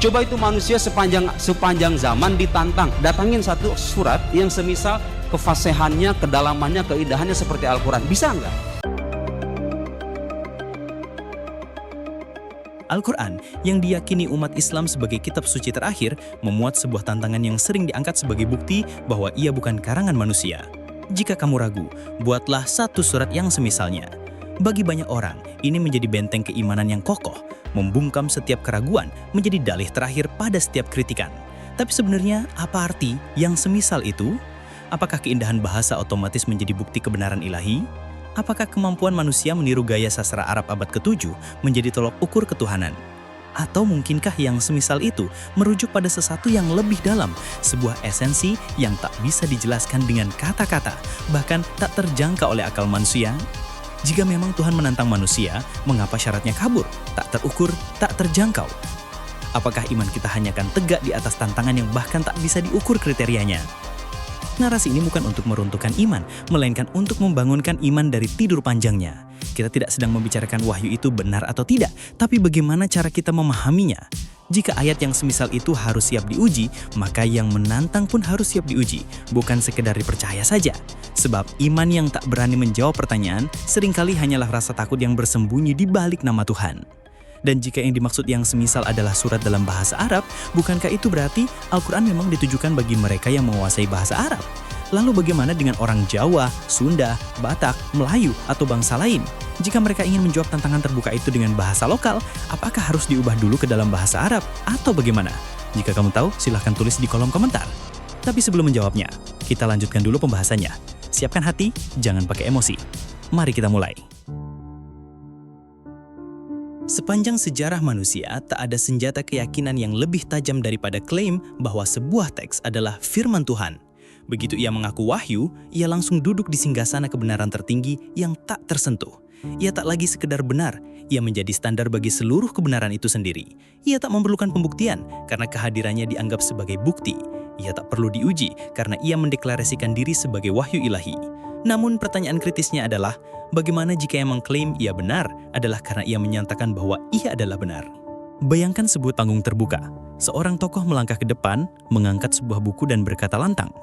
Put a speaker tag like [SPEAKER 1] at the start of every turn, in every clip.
[SPEAKER 1] Coba itu manusia sepanjang zaman ditantang, datangin satu surat yang semisal kefasihannya, kedalamannya, keindahannya seperti Al-Quran. Bisa nggak?
[SPEAKER 2] Al-Quran yang diyakini umat Islam sebagai kitab suci terakhir memuat sebuah tantangan yang sering diangkat sebagai bukti bahwa ia bukan karangan manusia. Jika kamu ragu, buatlah satu surat yang semisalnya. Bagi banyak orang, ini menjadi benteng keimanan yang kokoh, membungkam setiap keraguan menjadi dalih terakhir pada setiap kritikan. Tapi sebenarnya apa arti yang semisal itu? Apakah keindahan bahasa otomatis menjadi bukti kebenaran ilahi? Apakah kemampuan manusia meniru gaya sastra Arab abad ke-7 menjadi tolok ukur ketuhanan? Atau mungkinkah yang semisal itu merujuk pada sesuatu yang lebih dalam, sebuah esensi yang tak bisa dijelaskan dengan kata-kata, bahkan tak terjangkau oleh akal manusia? Jika memang Tuhan menantang manusia, mengapa syaratnya kabur, tak terukur, tak terjangkau? Apakah iman kita hanya akan tegak di atas tantangan yang bahkan tak bisa diukur kriterianya? Narasi ini bukan untuk meruntuhkan iman, melainkan untuk membangunkan iman dari tidur panjangnya. Kita tidak sedang membicarakan wahyu itu benar atau tidak, tapi bagaimana cara kita memahaminya. Jika ayat yang semisal itu harus siap diuji, maka yang menantang pun harus siap diuji, bukan sekedar dipercaya saja. Sebab iman yang tak berani menjawab pertanyaan, seringkali hanyalah rasa takut yang bersembunyi di balik nama Tuhan. Dan jika yang dimaksud yang semisal adalah surat dalam bahasa Arab, bukankah itu berarti Al-Quran memang ditujukan bagi mereka yang menguasai bahasa Arab? Lalu bagaimana dengan orang Jawa, Sunda, Batak, Melayu, atau bangsa lain? Jika mereka ingin menjawab tantangan terbuka itu dengan bahasa lokal, apakah harus diubah dulu ke dalam bahasa Arab? Atau bagaimana? Jika kamu tahu, silahkan tulis di kolom komentar. Tapi sebelum menjawabnya, kita lanjutkan dulu pembahasannya. Siapkan hati, jangan pakai emosi. Mari kita mulai. Sepanjang sejarah manusia, tak ada senjata keyakinan yang lebih tajam daripada klaim bahwa sebuah teks adalah firman Tuhan. Begitu ia mengaku wahyu, ia langsung duduk di singgasana kebenaran tertinggi yang tak tersentuh. Ia tak lagi sekedar benar, ia menjadi standar bagi seluruh kebenaran itu sendiri. Ia tak memerlukan pembuktian karena kehadirannya dianggap sebagai bukti. Ia tak perlu diuji karena ia mendeklarasikan diri sebagai wahyu ilahi. Namun pertanyaan kritisnya adalah, bagaimana jika yang mengklaim ia benar adalah karena ia menyatakan bahwa ia adalah benar? Bayangkan sebuah panggung terbuka. Seorang tokoh melangkah ke depan, mengangkat sebuah buku dan berkata lantang,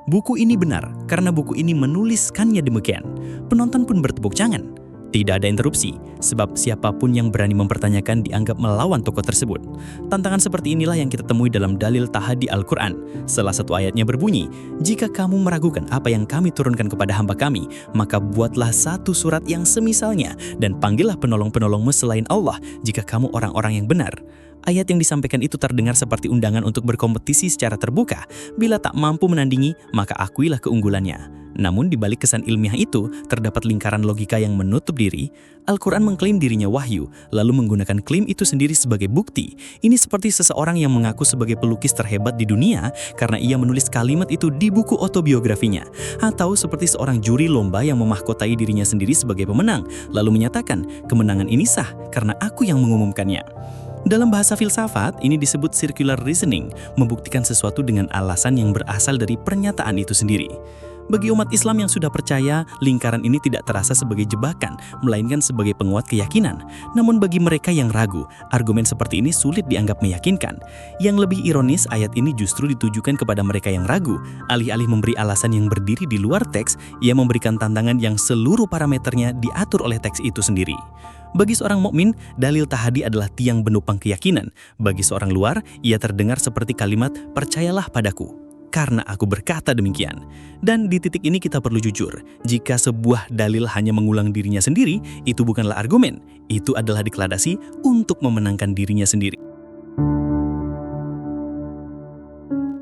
[SPEAKER 2] "Buku ini benar karena buku ini menuliskannya demikian." Penonton pun bertepuk tangan. Tidak ada interupsi, sebab siapapun yang berani mempertanyakan dianggap melawan tokoh tersebut. Tantangan seperti inilah yang kita temui dalam dalil tahadi Al-Quran. Salah satu ayatnya berbunyi, "Jika kamu meragukan apa yang kami turunkan kepada hamba kami, maka buatlah satu surat yang semisalnya, dan panggillah penolong-penolongmu selain Allah jika kamu orang-orang yang benar." Ayat yang disampaikan itu terdengar seperti undangan untuk berkompetisi secara terbuka. Bila tak mampu menandingi, maka akuilah keunggulannya. Namun di balik kesan ilmiah itu, terdapat lingkaran logika yang menutup diri. Al-Quran mengklaim dirinya wahyu, lalu menggunakan klaim itu sendiri sebagai bukti. Ini seperti seseorang yang mengaku sebagai pelukis terhebat di dunia karena ia menulis kalimat itu di buku autobiografinya. Atau seperti seorang juri lomba yang memahkotai dirinya sendiri sebagai pemenang, lalu menyatakan, "Kemenangan ini sah karena aku yang mengumumkannya." Dalam bahasa filsafat, ini disebut circular reasoning, membuktikan sesuatu dengan alasan yang berasal dari pernyataan itu sendiri. Bagi umat Islam yang sudah percaya, lingkaran ini tidak terasa sebagai jebakan, melainkan sebagai penguat keyakinan. Namun bagi mereka yang ragu, argumen seperti ini sulit dianggap meyakinkan. Yang lebih ironis, ayat ini justru ditujukan kepada mereka yang ragu. Alih-alih memberi alasan yang berdiri di luar teks, ia memberikan tantangan yang seluruh parameternya diatur oleh teks itu sendiri. Bagi seorang mukmin, dalil tahadi adalah tiang penopang keyakinan. Bagi seorang luar, ia terdengar seperti kalimat, "Percayalah padaku, karena aku berkata demikian." Dan di titik ini kita perlu jujur, jika sebuah dalil hanya mengulang dirinya sendiri, itu bukanlah argumen, itu adalah deklarasi untuk memenangkan dirinya sendiri.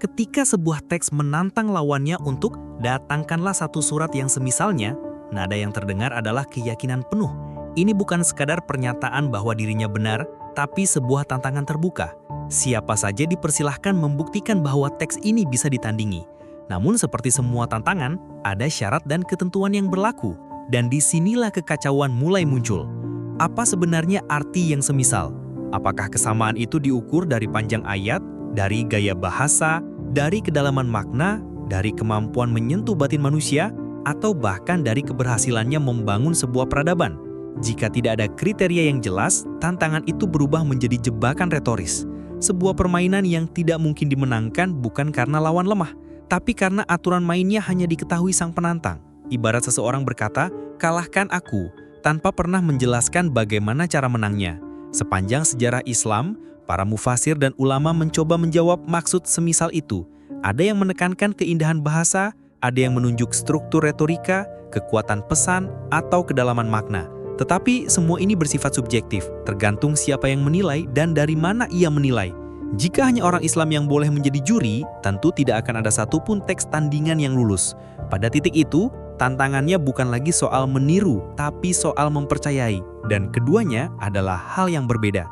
[SPEAKER 3] Ketika sebuah teks menantang lawannya untuk datangkanlah satu surat yang semisalnya, nada yang terdengar adalah keyakinan penuh. Ini bukan sekadar pernyataan bahwa dirinya benar, tapi sebuah tantangan terbuka. Siapa saja dipersilahkan membuktikan bahwa teks ini bisa ditandingi. Namun seperti semua tantangan, ada syarat dan ketentuan yang berlaku. Dan disinilah kekacauan mulai muncul. Apa sebenarnya arti yang semisal? Apakah kesamaan itu diukur dari panjang ayat, dari gaya bahasa, dari kedalaman makna, dari kemampuan menyentuh batin manusia, atau bahkan dari keberhasilannya membangun sebuah peradaban? Jika tidak ada kriteria yang jelas, tantangan itu berubah menjadi jebakan retoris. sebuah permainan yang tidak mungkin dimenangkan bukan karena lawan lemah, tapi karena aturan mainnya hanya diketahui sang penantang. Ibarat seseorang berkata, "Kalahkan aku," tanpa pernah menjelaskan bagaimana cara menangnya. Sepanjang sejarah Islam, para mufasir dan ulama mencoba menjawab maksud semisal itu. Ada yang menekankan keindahan bahasa, ada yang menunjuk struktur retorika, kekuatan pesan, atau kedalaman makna. Tetapi semua ini bersifat subjektif, tergantung siapa yang menilai dan dari mana ia menilai. Jika hanya orang Islam yang boleh menjadi juri, tentu tidak akan ada satupun teks tandingan yang lulus. Pada titik itu, tantangannya bukan lagi soal meniru, tapi soal mempercayai. Dan keduanya adalah hal yang berbeda.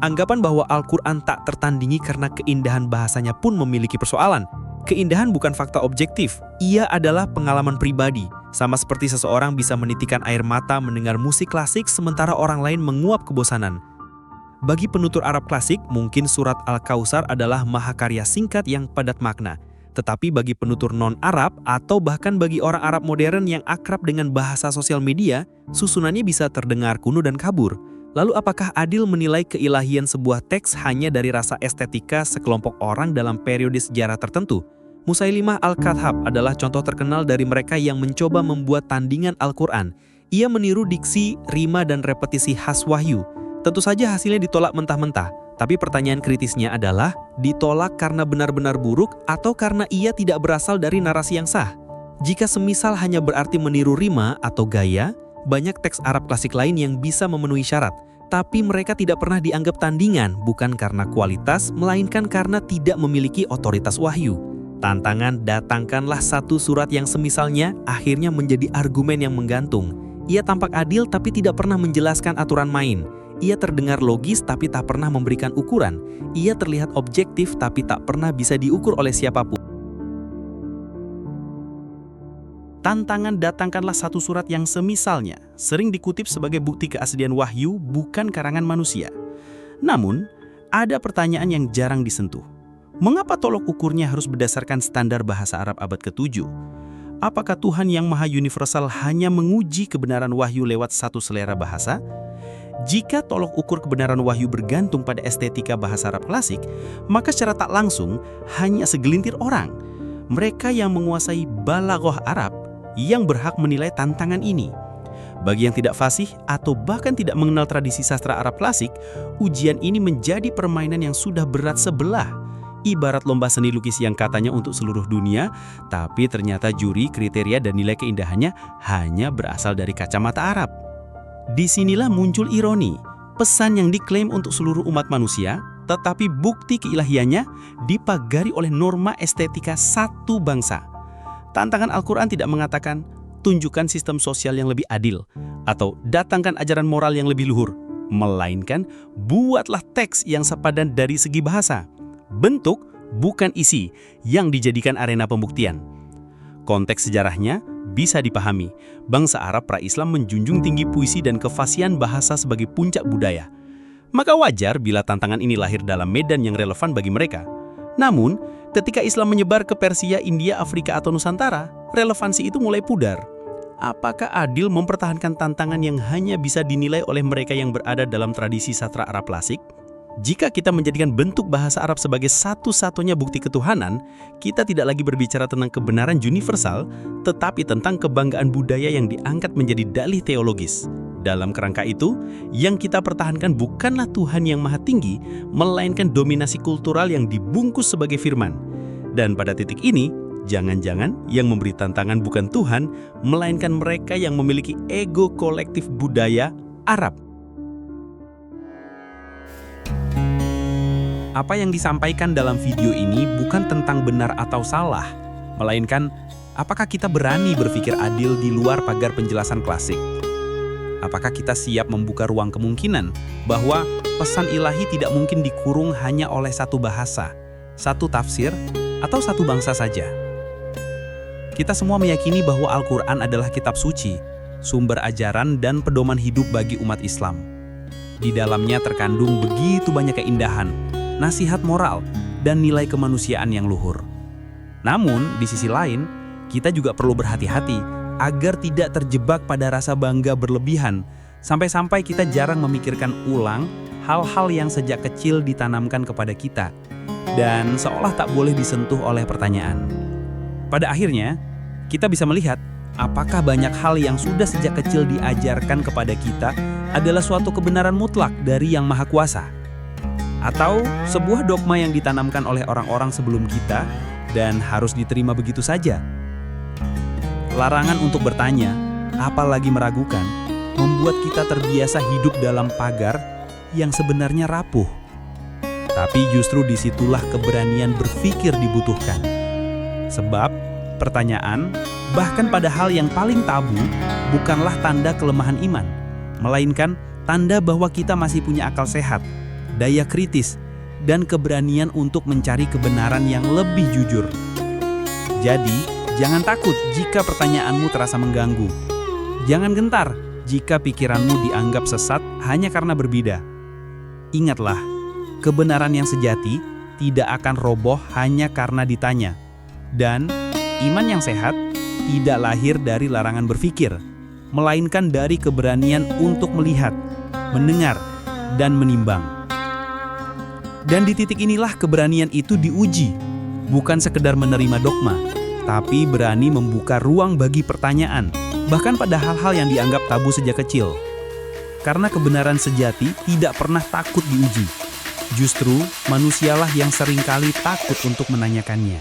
[SPEAKER 3] Anggapan bahwa Al-Quran tak tertandingi karena keindahan bahasanya pun memiliki persoalan. Keindahan bukan fakta objektif, ia adalah pengalaman pribadi. Sama seperti seseorang bisa menitikan air mata mendengar musik klasik sementara orang lain menguap kebosanan. Bagi penutur Arab klasik, mungkin surat Al-Kautsar adalah mahakarya singkat yang padat makna. Tetapi bagi penutur non-Arab atau bahkan bagi orang Arab modern yang akrab dengan bahasa sosial media, susunannya bisa terdengar kuno dan kabur. Lalu apakah adil menilai keilahian sebuah teks hanya dari rasa estetika sekelompok orang dalam periode sejarah tertentu? Musailimah Al-Kadhab adalah contoh terkenal dari mereka yang mencoba membuat tandingan Al-Quran. Ia meniru diksi, rima, dan repetisi khas wahyu. Tentu saja hasilnya ditolak mentah-mentah, tapi pertanyaan kritisnya adalah ditolak karena benar-benar buruk atau karena ia tidak berasal dari narasi yang sah. Jika semisal hanya berarti meniru rima atau gaya, banyak teks Arab klasik lain yang bisa memenuhi syarat, tapi mereka tidak pernah dianggap tandingan, bukan karena kualitas, melainkan karena tidak memiliki otoritas wahyu. Tantangan datangkanlah satu surat yang semisalnya akhirnya menjadi argumen yang menggantung. Ia tampak adil tapi tidak pernah menjelaskan aturan main. Ia terdengar logis tapi tak pernah memberikan ukuran. Ia terlihat objektif tapi tak pernah bisa diukur oleh siapapun. Tantangan datangkanlah satu surat yang semisalnya sering dikutip sebagai bukti keaslian wahyu bukan karangan manusia. Namun, ada pertanyaan yang jarang disentuh. Mengapa tolok ukurnya harus berdasarkan standar bahasa Arab abad ke-7? Apakah Tuhan yang maha universal hanya menguji kebenaran wahyu lewat satu selera bahasa? Jika tolok ukur kebenaran wahyu bergantung pada estetika bahasa Arab klasik, maka secara tak langsung hanya segelintir orang, mereka yang menguasai balaghah Arab, yang berhak menilai tantangan ini. Bagi yang tidak fasih atau bahkan tidak mengenal tradisi sastra Arab klasik, ujian ini menjadi permainan yang sudah berat sebelah. Ibarat lomba seni lukis yang katanya untuk seluruh dunia, tapi ternyata juri, kriteria, dan nilai keindahannya hanya berasal dari kacamata Arab. Disinilah muncul ironi, pesan yang diklaim untuk seluruh umat manusia, tetapi bukti keilahiannya dipagari oleh norma estetika satu bangsa. Tantangan Al-Quran tidak mengatakan, tunjukkan sistem sosial yang lebih adil, atau datangkan ajaran moral yang lebih luhur, melainkan buatlah teks yang sepadan dari segi bahasa. Bentuk, bukan isi, yang dijadikan arena pembuktian. Konteks sejarahnya bisa dipahami. Bangsa Arab pra-Islam menjunjung tinggi puisi dan kefasihan bahasa sebagai puncak budaya. Maka wajar bila tantangan ini lahir dalam medan yang relevan bagi mereka. Namun, ketika Islam menyebar ke Persia, India, Afrika, atau Nusantara, relevansi itu mulai pudar. Apakah adil mempertahankan tantangan yang hanya bisa dinilai oleh mereka yang berada dalam tradisi sastra Arab klasik? Jika kita menjadikan bentuk bahasa Arab sebagai satu-satunya bukti ketuhanan, kita tidak lagi berbicara tentang kebenaran universal, tetapi tentang kebanggaan budaya yang diangkat menjadi dalih teologis. Dalam kerangka itu, yang kita pertahankan bukanlah Tuhan yang maha tinggi, melainkan dominasi kultural yang dibungkus sebagai firman. Dan pada titik ini, jangan-jangan yang memberi tantangan bukan Tuhan, melainkan mereka yang memiliki ego kolektif budaya Arab. Apa yang disampaikan dalam video ini bukan tentang benar atau salah, melainkan apakah kita berani berpikir adil di luar pagar penjelasan klasik? Apakah kita siap membuka ruang kemungkinan bahwa pesan ilahi tidak mungkin dikurung hanya oleh satu bahasa, satu tafsir, atau satu bangsa saja? Kita semua meyakini bahwa Al-Quran adalah kitab suci, sumber ajaran dan pedoman hidup bagi umat Islam. Di dalamnya terkandung begitu banyak keindahan, nasihat moral, dan nilai kemanusiaan yang luhur. Namun, di sisi lain, kita juga perlu berhati-hati agar tidak terjebak pada rasa bangga berlebihan, Sampai-sampai kita jarang memikirkan ulang hal-hal yang sejak kecil ditanamkan kepada kita dan seolah tak boleh disentuh oleh pertanyaan. Pada akhirnya, kita bisa melihat apakah banyak hal yang sudah sejak kecil diajarkan kepada kita adalah suatu kebenaran mutlak dari Yang Maha Kuasa, atau sebuah dogma yang ditanamkan oleh orang-orang sebelum kita dan harus diterima begitu saja. Larangan untuk bertanya, apalagi meragukan, membuat kita terbiasa hidup dalam pagar yang sebenarnya rapuh. Tapi justru disitulah keberanian berpikir dibutuhkan. Sebab pertanyaan, bahkan pada hal yang paling tabu, bukanlah tanda kelemahan iman, melainkan tanda bahwa kita masih punya akal sehat, daya kritis, dan keberanian untuk mencari kebenaran yang lebih jujur. Jadi, jangan takut jika pertanyaanmu terasa mengganggu. Jangan gentar jika pikiranmu dianggap sesat hanya karena berbeda. Ingatlah, kebenaran yang sejati tidak akan roboh hanya karena ditanya. Dan iman yang sehat tidak lahir dari larangan berpikir, melainkan dari keberanian untuk melihat, mendengar, dan menimbang. Dan di titik inilah keberanian itu diuji, bukan sekedar menerima dogma, tapi berani membuka ruang bagi pertanyaan, bahkan pada hal-hal yang dianggap tabu sejak kecil. Karena kebenaran sejati tidak pernah takut diuji. Justru manusialah yang seringkali takut untuk menanyakannya.